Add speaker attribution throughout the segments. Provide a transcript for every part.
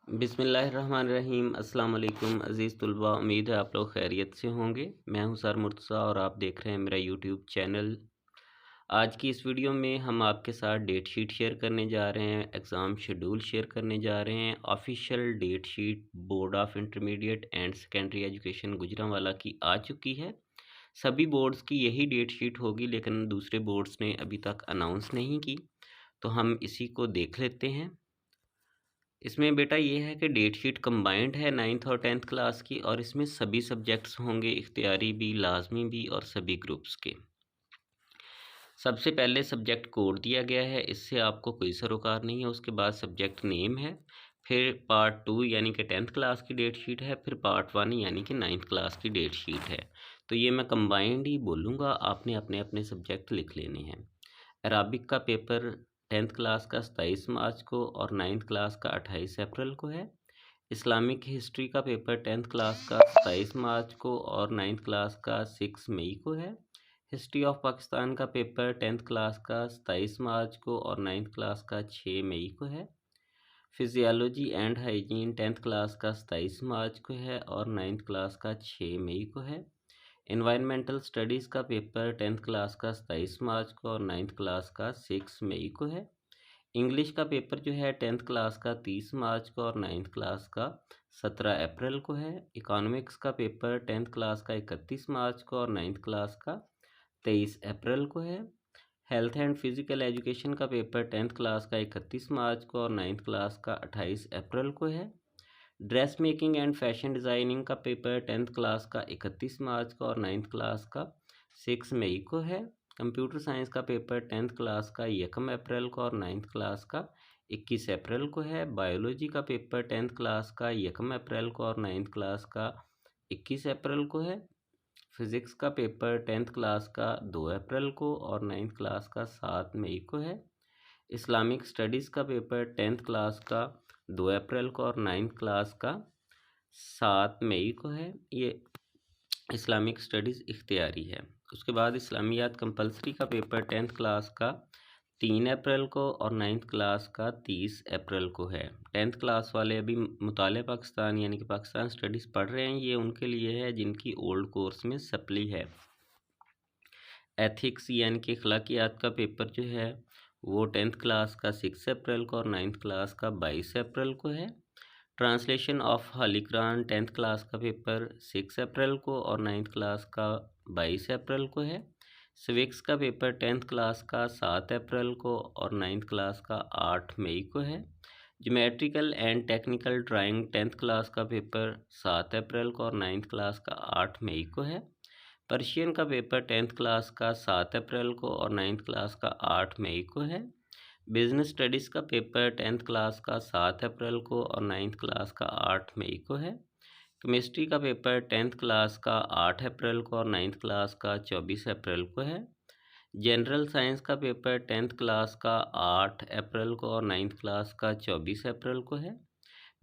Speaker 1: बिस्मिल्लाहिर्रहमानिर्रहीम। अस्सलाम वालेकुम अज़ीज़ तुलबा, उम्मीद है आप लोग खैरियत से होंगे। मैं हूं सर मुर्तज़ा और आप देख रहे हैं मेरा यूट्यूब चैनल। आज की इस वीडियो में हम आपके साथ डेट शीट शेयर करने जा रहे हैं, एग्ज़ाम शेड्यूल शेयर करने जा रहे हैं। Official date sheet board of intermediate and secondary education Gujranwala की आ चुकी है। सभी बोर्ड्स की यही डेट शीट होगी, लेकिन दूसरे बोर्ड्स ने अभी तक अनाउंस नहीं की, तो हम इसी को देख लेते हैं। इसमें बेटा ये है कि डेट शीट कंबाइंड है 9th और 10th क्लास की, और इसमें सभी सब्जेक्ट्स होंगे, इख्तियारी भी, लाजमी भी और सभी ग्रुप्स के। सबसे पहले सब्जेक्ट कोड दिया गया है, इससे आपको कोई सरोकार नहीं है। उसके बाद सब्जेक्ट नेम है, फिर पार्ट 2 यानी कि 10th क्लास की डेट शीट है, फिर पार्ट 1 यानी कि 9th क्लास की डेट शीट है। तो ये मैं कंबाइंड ही बोलूँगा, आपने अपने अपने सब्जेक्ट लिख लेने हैं। अराबिक का पेपर 10th क्लास का 27 मार्च को और 9th क्लास का 28 अप्रैल को है। इस्लामिक हिस्ट्री का पेपर 10th क्लास का 27 मार्च को और 9th क्लास का 6 मई को है। हिस्ट्री ऑफ पाकिस्तान का पेपर 10th क्लास का 27 मार्च को और 9th क्लास का 6 मई को है। Physiology and hygiene 10th class का 27 मार्च को है और 9th क्लास का 6 मई को है। एनवायरमेंटल स्टडीज़ का पेपर 10th क्लास का 27 मार्च को और 9th क्लास का 6 मई को है। इंग्लिश का पेपर जो है 10th क्लास का 30 मार्च को और 9th क्लास का 17 अप्रैल को है। इकोनॉमिक्स का पेपर 10th क्लास का 31 मार्च को और 9th क्लास का 23 अप्रैल को है। हेल्थ एंड फिज़िकल एजुकेशन का पेपर 10th क्लास का 31 मार्च को और 9th क्लास का 28 अप्रैल को है। Dress making and fashion designing का पेपर 10th क्लास का 31 मार्च को और 9th क्लास का 6 मई को है। कंप्यूटर साइंस का पेपर 10th क्लास का 1 अप्रैल को और 9th क्लास का 21 अप्रैल को है। बायोलॉजी का पेपर 10th क्लास का 1 अप्रैल को और 9th क्लास का 21 अप्रैल को है। फिज़िक्स का पेपर 10th क्लास का 2 अप्रैल को और 9th क्लास का 7 मई को है। इस्लामिक स्टडीज़ का पेपर 10th क्लास का 2 अप्रैल को और 9th क्लास का 7 मई को है। ये इस्लामिक स्टडीज़ इख्तियारी है। उसके बाद इस्लामियात कंपलसरी का पेपर 10th क्लास का 3 अप्रैल को और 9th क्लास का 30 अप्रैल को है। 10th क्लास वाले अभी मुताले पाकिस्तान यानी कि पाकिस्तान स्टडीज़ पढ़ रहे हैं, ये उनके लिए है जिनकी ओल्ड कोर्स में सप्ली है। एथिक्स यानी कि अखलाकियात का पेपर जो है वो 10th क्लास का 6 अप्रैल को और 9th क्लास का 22 अप्रैल को है। Translation of Holi Quran 10th class का पेपर 6 अप्रैल को और 9th क्लास का 22 अप्रैल को है। सिविक्स का पेपर 10th क्लास का 7 अप्रैल को और 9th क्लास का 8 मई को है। Geometrical and technical drawing 10th class का पेपर 7 अप्रैल को और 9th क्लास का 8 मई को है। पर्शियन का पेपर 10th क्लास का 7 अप्रैल को और 9th क्लास का 8 मई को है। बिज़नेस स्टडीज़ का पेपर 10th क्लास का 7 अप्रैल को और 9th क्लास का 8 मई को है। केमिस्ट्री का पेपर 10th क्लास का 8 अप्रैल को और 9th क्लास का 24 अप्रैल को है। जनरल साइंस का पेपर 10th क्लास का 8 अप्रैल को और 9th क्लास का 24 अप्रैल को है।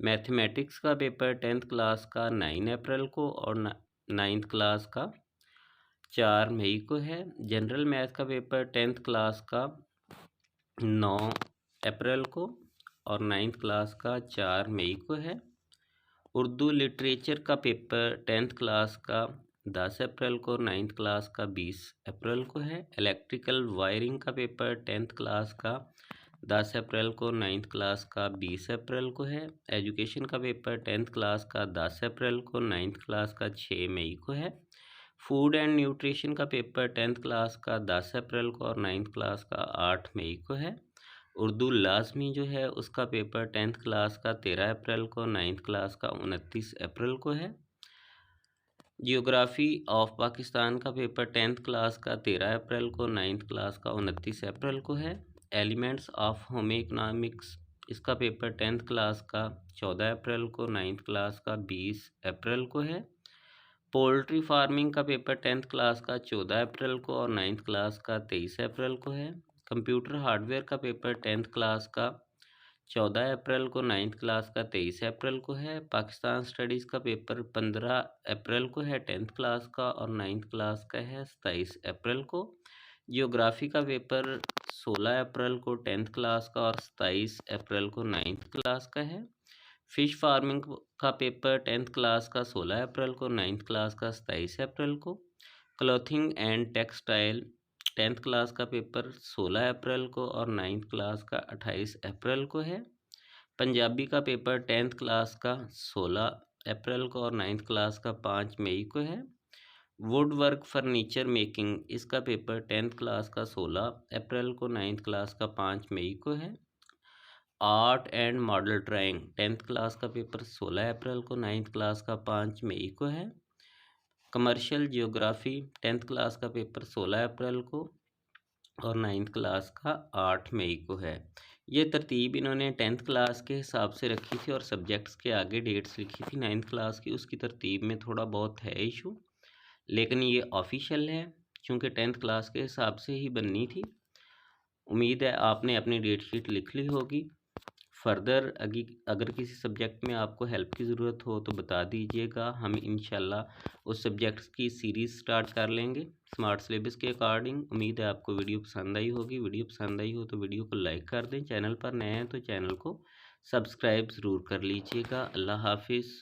Speaker 1: मैथमेटिक्स का पेपर 10th क्लास का 9 अप्रैल को और 9th क्लास का 4 मई को है। जनरल मैथ का पेपर 10th क्लास का 9 अप्रैल को और 9th क्लास का 4 मई को है। उर्दू लिटरेचर का पेपर 10th क्लास का 10 अप्रैल को, 9th क्लास का 20 अप्रैल को है। इलेक्ट्रिकल वायरिंग का पेपर 10th क्लास का 10 अप्रैल को, 9th क्लास का 20 अप्रैल को है। एजुकेशन का पेपर 10th क्लास का 10 अप्रैल को, 9th क्लास का 6 मई को है। फूड एंड न्यूट्रिशन का पेपर 10th क्लास का 10 अप्रैल को और 9th क्लास का 8 मई को है। उर्दू लाजमी जो है उसका पेपर 10th क्लास का 13 अप्रैल को, 9th क्लास का 29 अप्रैल को है। जियोग्राफ़ी ऑफ पाकिस्तान का पेपर 10th क्लास का 13 अप्रैल को, 9th क्लास का 29 अप्रैल को है। एलिमेंट्स ऑफ होम इकनॉमिक्स इसका पेपर 10th क्लास का 14 अप्रैल को, 9th क्लास का 20 अप्रैल को है। पोल्ट्री फार्मिंग का पेपर 10th क्लास का 14 अप्रैल को और 9th क्लास का 23 अप्रैल को है। कंप्यूटर हार्डवेयर का पेपर 10th क्लास का 14 अप्रैल को, 9th क्लास का 23 अप्रैल को है। पाकिस्तान स्टडीज़ का पेपर 15 अप्रैल को है 10th क्लास का और 9th क्लास का है 27 अप्रैल को। जियोग्राफ़ी का पेपर 16 अप्रैल को 10th क्लास का और 27 अप्रैल को 9th क्लास का है। फिश फार्मिंग का पेपर 10th क्लास का 16 अप्रैल को, 9th क्लास का 27 अप्रैल को। Clothing and textile 10th class का पेपर 16 अप्रैल को और 9th क्लास का 28 अप्रैल को है। पंजाबी का पेपर 10th क्लास का 16 अप्रैल को और 9th क्लास का 5 मई को है। वुड वर्क फर्नीचर मेकिंग इसका पेपर 10th क्लास का 16 अप्रैल को, 9th क्लास का 5 मई को है। Art and model drawing 10th class का पेपर 16 अप्रैल को, 9th क्लास का 5 मई को है। कमर्शियल जियोग्राफी 10th क्लास का पेपर 16 अप्रैल को और 9th क्लास का 8 मई को है। ये तरतीब इन्होंने 10th क्लास के हिसाब से रखी थी और सब्जेक्ट्स के आगे डेट्स लिखी थी 9th क्लास की, उसकी तरतीब में थोड़ा बहुत है इशू, लेकिन ये ऑफिशियल है क्योंकि 10th क्लास के हिसाब से ही बननी थी। उम्मीद है आपने अपनी डेट शीट लिख ली होगी। फर्दर अगर किसी सब्जेक्ट में आपको हेल्प की ज़रूरत हो तो बता दीजिएगा, हम इंशाल्लाह उस सब्जेक्ट्स की सीरीज़ स्टार्ट कर लेंगे स्मार्ट सिलेबस के अकॉर्डिंग। उम्मीद है आपको वीडियो पसंद आई होगी। वीडियो पसंद आई हो तो वीडियो को लाइक कर दें, चैनल पर नए हैं तो चैनल को सब्सक्राइब ज़रूर कर लीजिएगा। अल्लाह हाफिज़।